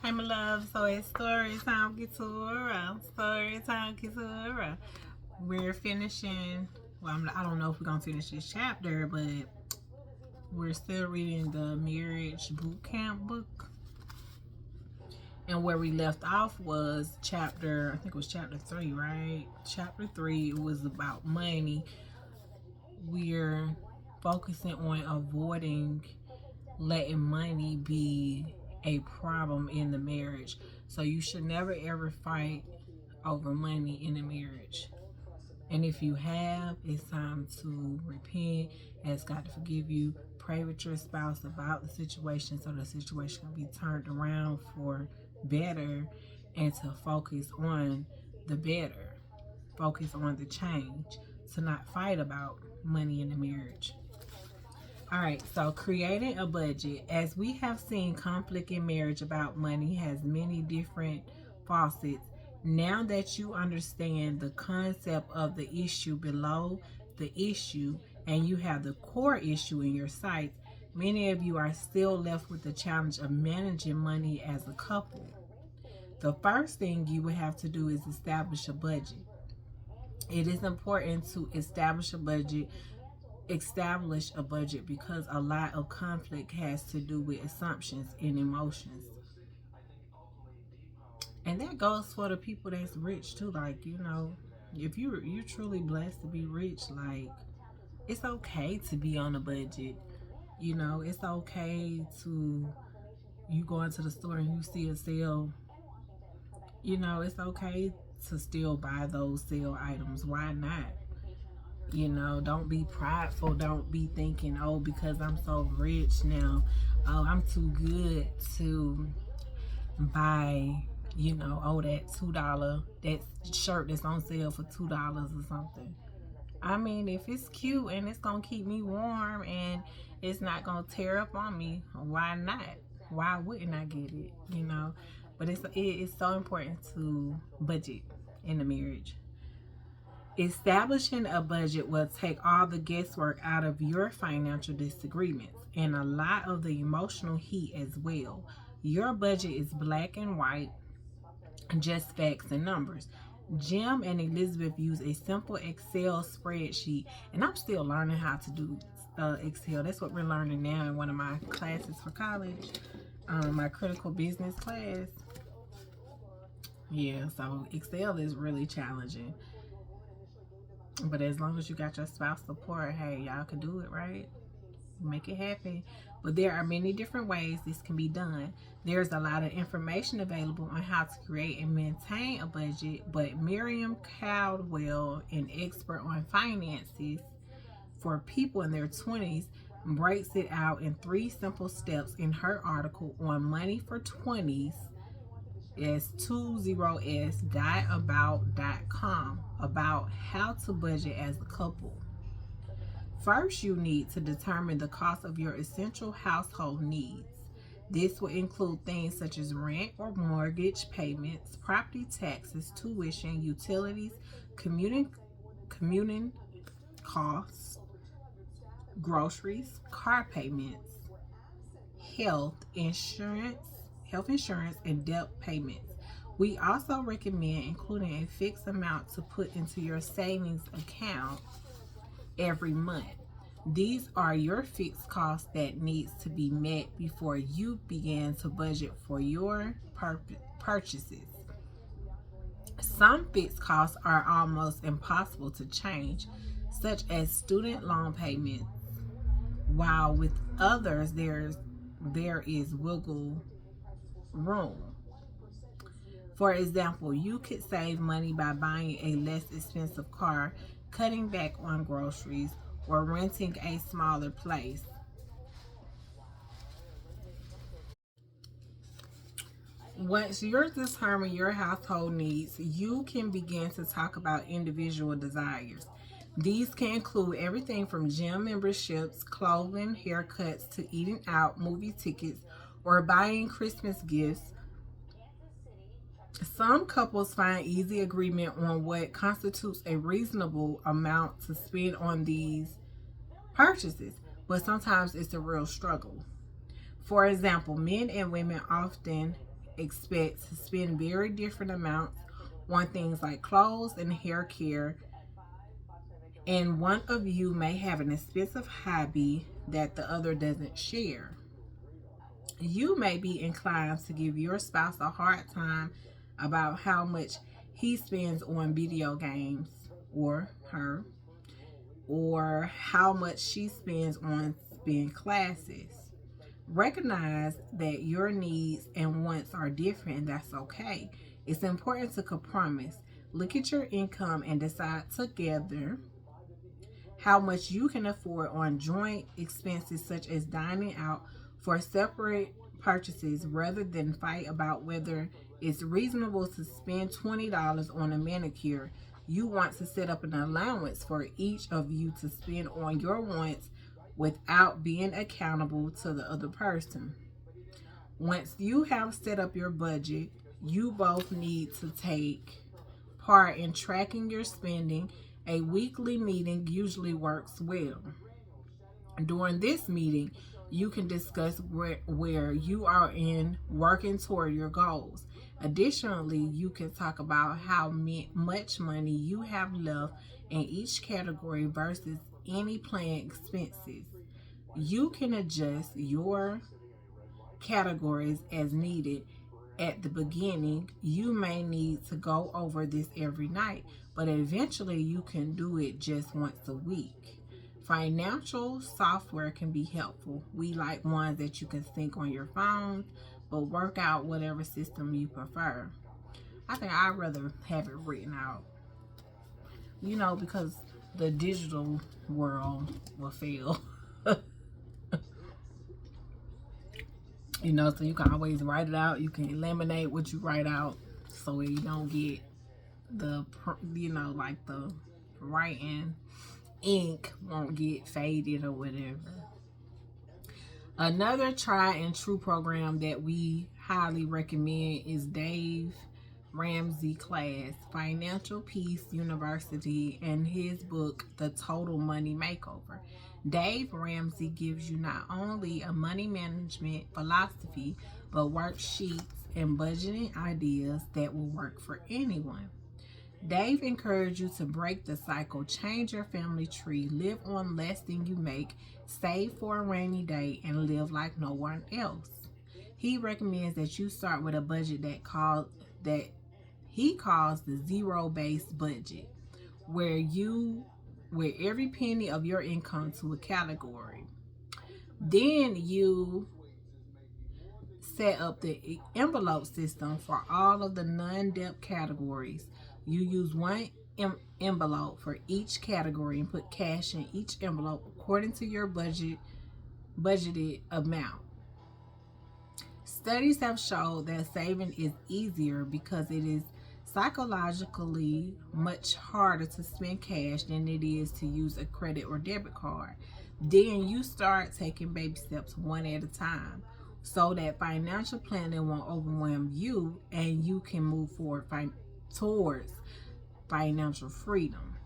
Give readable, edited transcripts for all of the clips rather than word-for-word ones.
Hey, my love. So it's story time, Keturah. Story time, Keturah. We're finishing. Well, I don't know if we're gonna finish this chapter, but we're still reading the Marriage Boot Camp book. And where we left off was chapter, I think it was chapter 3, right? Chapter 3 was about money. We're focusing on avoiding letting money be a problem in the marriage. So you should never ever fight over money in a marriage. And if you have, it's time to repent, ask God to forgive you, pray with your spouse about the situation so the situation can be turned around for better and to focus on the better, focus on the change, to not fight about money in the marriage. All right, so creating a budget. As we have seen, conflict in marriage about money has many different facets. Now that you understand the concept of the issue below the issue and you have the core issue in your sights, many of you are still left with the challenge of managing money as a couple. The first thing you would have to do is establish a budget. It is important to establish a budget because a lot of conflict has to do with assumptions and emotions. And that goes for the people that's rich too. Like, if you're truly blessed to be rich, like, it's okay to be on a budget. It's okay to, you go into the store and you see a sale. It's okay to still buy those sale items. Why not? Don't be prideful. Don't be thinking, oh, because I'm so rich now, oh, I'm too good to buy, oh, that $2, that shirt that's on sale for $2 or something. I mean, if it's cute and it's gonna keep me warm and it's not gonna tear up on me, why not? Why wouldn't I get it? But it's so important to budget in a marriage. Establishing a budget will take all the guesswork out of your financial disagreements and a lot of the emotional heat as well. Your budget is black and white, just facts and numbers. Jim and Elizabeth use a simple Excel spreadsheet, and I'm still learning how to do Excel. That's what we're learning now in one of my classes for college, my critical business class. Yeah, so Excel is really challenging. But as long as you got your spouse support, hey, y'all can do it, right? Make it happen. But there are many different ways this can be done. There's a lot of information available on how to create and maintain a budget, but Miriam Caldwell, an expert on finances for people in their 20s, breaks it out in 3 simple steps in her article on Money for 20s s20s.about.com about how to budget as a couple. First, you need to determine the cost of your essential household needs. This will include things such as rent or mortgage payments, property taxes, tuition, utilities, commuting costs, groceries, car payments, health insurance, and debt payments. We also recommend including a fixed amount to put into your savings account every month. These are your fixed costs that needs to be met before you begin to budget for your purchases. Some fixed costs are almost impossible to change, such as student loan payments, while with others there is wiggle room. For example, you could save money by buying a less expensive car, cutting back on groceries, or renting a smaller place. Once you're determined your household needs, you can begin to talk about individual desires. These can include everything from gym memberships, clothing, haircuts, to eating out, movie tickets, or buying Christmas gifts. Some couples find easy agreement on what constitutes a reasonable amount to spend on these purchases, but sometimes it's a real struggle. For example, men and women often expect to spend very different amounts on things like clothes and hair care, and one of you may have an expensive hobby that the other doesn't share. You may be inclined to give your spouse a hard time about how much he spends on video games, or her, or how much she spends on spend classes. Recognize that your needs and wants are different, and that's okay. It's important to compromise. Look at your income and decide together how much you can afford on joint expenses such as dining out for separate purchases, rather than fight about whether it's reasonable to spend $20 on a manicure. You want to set up an allowance for each of you to spend on your wants without being accountable to the other person. Once you have set up your budget, you both need to take part in tracking your spending. A weekly meeting usually works well. During this meeting, you can discuss where you are in working toward your goals. Additionally, you can talk about how much money you have left in each category versus any planned expenses. You can adjust your categories as needed. At the beginning, you may need to go over this every night, but eventually you can do it just once a week. Financial software can be helpful. We like ones that you can sync on your phone, but work out whatever system you prefer. I think I'd rather have it written out, because the digital world will fail. So you can always write it out. You can eliminate what you write out so you don't get the, like the writing ink won't get faded or whatever. Another try and true program that we highly recommend is Dave Ramsey class, Financial Peace University, and his book, The Total Money Makeover. Dave Ramsey gives you not only a money management philosophy, but worksheets and budgeting ideas that will work for anyone. Dave encourages you to break the cycle, change your family tree, live on less than you make, save for a rainy day, and live like no one else. He recommends that you start with a budget that he calls the zero-based budget, where every penny of your income to a category. Then you set up the envelope system for all of the non-debt categories. You use one envelope for each category and put cash in each envelope according to your budgeted amount. Studies have shown that saving is easier because it is psychologically much harder to spend cash than it is to use a credit or debit card. Then you start taking baby steps one at a time so that financial planning won't overwhelm you and you can move forward towards financial freedom.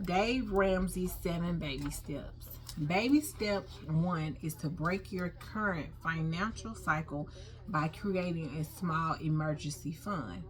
Dave Ramsey's 7 baby steps. Baby step 1 is to break your current financial cycle by creating a small emergency fund.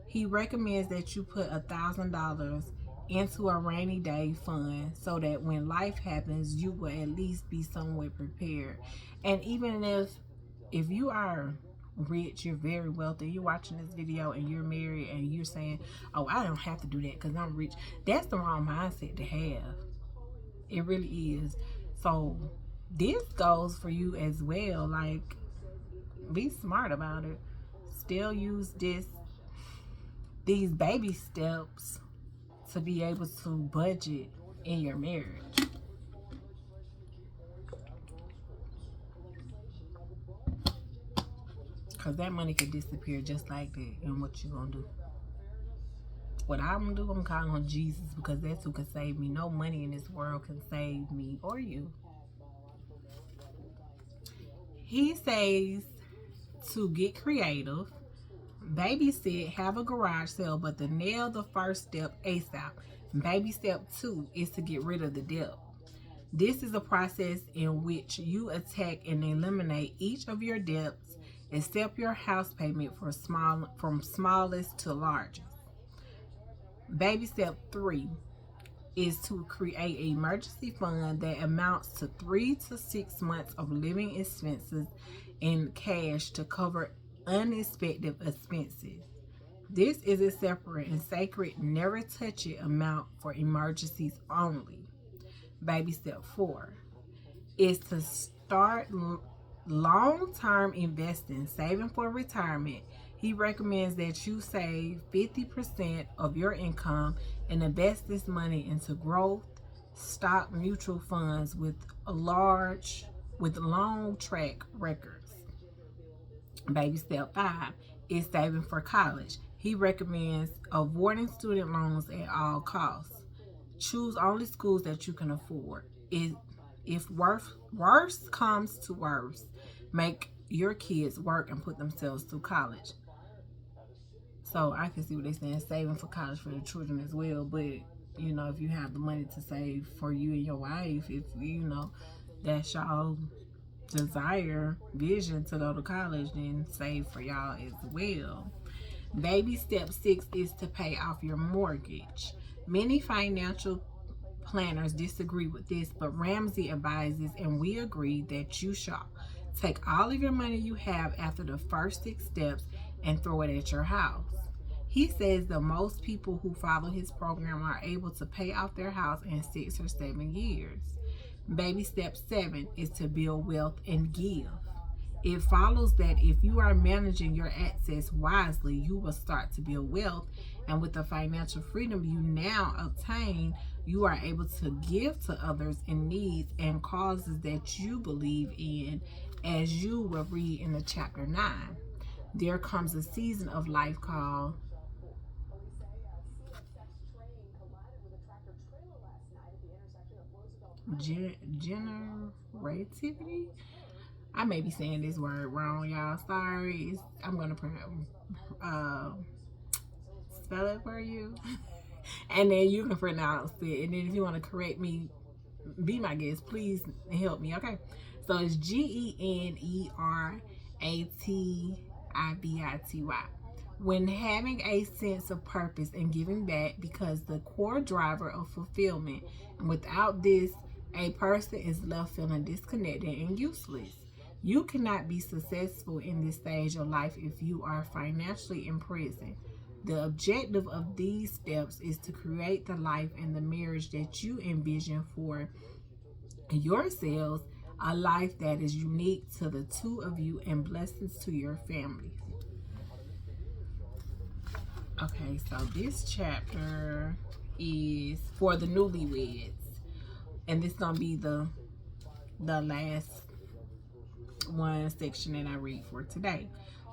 He recommends that you put $1,000 into a rainy day fund so that when life happens, you will at least be somewhat prepared. And even if you are rich, you're very wealthy, you're watching this video and you're married and you're saying, oh, I don't have to do that because I'm rich, that's the wrong mindset to have. It really is. So this goes for you as well. Like, be smart about it. Still use these baby steps to be able to budget in your marriage. Because that money could disappear just like that. And what you gonna do? What I'm gonna do, I'm calling on Jesus, because that's who can save me. No money in this world can save me or you. He says to get creative, babysit, have a garage sale, but to nail the first step ASAP. Baby step 2 is to get rid of the debt. This is a process in which you attack and eliminate each of your debts Accept your house payment from smallest to largest. Baby step 3 is to create an emergency fund that amounts to 3 to 6 months of living expenses in cash to cover unexpected expenses. This is a separate and sacred, never touch it amount for emergencies only. Baby step 4 is to start long-term investing, saving for retirement. He recommends that you save 50% of your income and invest this money into growth, stock mutual funds with long track records. Baby step 5 is saving for college. He recommends avoiding student loans at all costs. Choose only schools that you can afford. If worst comes to worst, make your kids work and put themselves through college. So I can see what they're saying, saving for college for the children as well. But if you have the money to save for you and your wife, if that's y'all desire vision to go to college, then save for y'all as well. Baby step 6 is to pay off your mortgage. Many financial planners disagree with this, but Ramsey advises, and we agree, that you should take all of your money you have after the first 6 steps and throw it at your house. He says that most people who follow his program are able to pay off their house in 6 or 7 years. Baby step 7 is to build wealth and give. It follows that if you are managing your assets wisely, you will start to build wealth, and with the financial freedom you now obtain, you are able to give to others in needs and causes that you believe in, as you will read in the chapter 9. There comes a season of life called generativity. I may be saying this word wrong, y'all. Sorry. I'm gonna spell it for you, and then you can pronounce it. And then if you want to correct me, be my guest. Please help me, okay? So it's GENERATIVITY. When having a sense of purpose and giving back, because the core driver of fulfillment. And without this, a person is left feeling disconnected and useless. You cannot be successful in this stage of life if you are financially imprisoned. The objective of these steps is to create the life and the marriage that you envision for yourselves, a life that is unique to the two of you and blessings to your family. Okay, so this chapter is for the newlyweds, and this is gonna be the last one section that I read for today.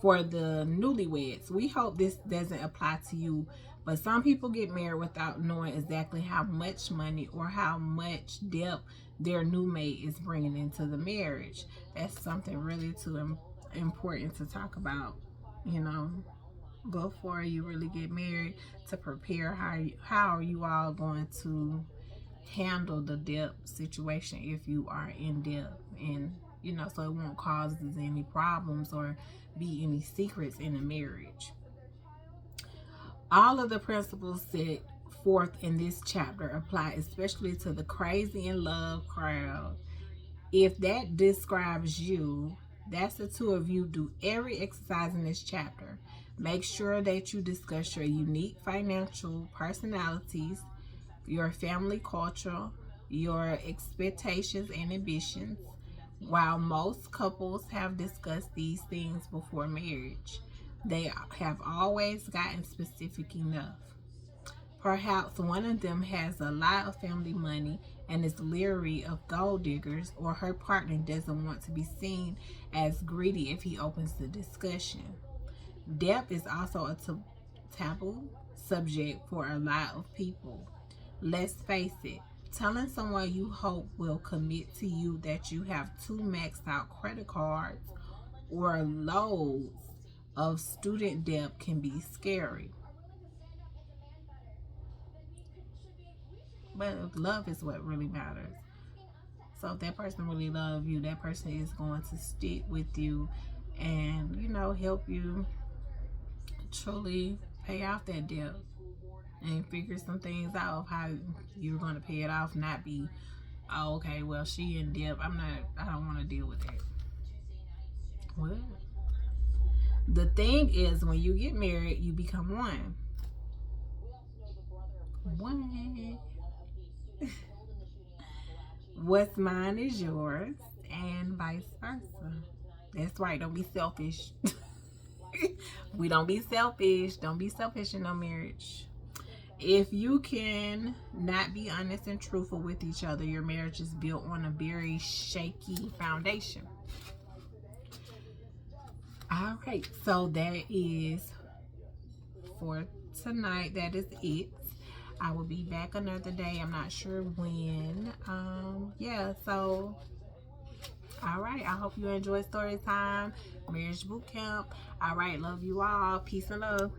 For the newlyweds, we hope this doesn't apply to you, but some people get married without knowing exactly how much money or how much debt their new mate is bringing into the marriage. That's something really too important to talk about, before you really get married, to prepare how are you all going to handle the debt situation if you are in debt, and so it won't cause any problems or be any secrets in a marriage. All of the principles set forth in this chapter apply especially to the crazy in love crowd. If that describes you, that's the two of you. Do every exercise in this chapter. Make sure that you discuss your unique financial personalities, your family culture, your expectations and ambitions. While most couples have discussed these things before marriage, they have always gotten specific enough. Perhaps one of them has a lot of family money and is leery of gold diggers, or her partner doesn't want to be seen as greedy if he opens the discussion. Debt is also a taboo subject for a lot of people. Let's face it, telling someone you hope will commit to you that you have 2 maxed out credit cards or loads of student debt can be scary. But love is what really matters. So if that person really loves you, that person is going to stick with you and, you know, help you truly pay off that debt and figure some things out of how you're going to pay it off, not be, oh, okay, well, she in debt. I don't want to deal with that. Well, the thing is, when you get married, you become one. One. What's mine is yours, and vice versa. That's right. Don't be selfish. We don't be selfish. Don't be selfish in no marriage. If you can not be honest and truthful with each other, your marriage is built on a very shaky foundation. All right, so that is for tonight. That is it. I will be back another day. I'm not sure when. Yeah, so all right. I hope you enjoy story time, marriage boot camp. All right, love you all. Peace and love.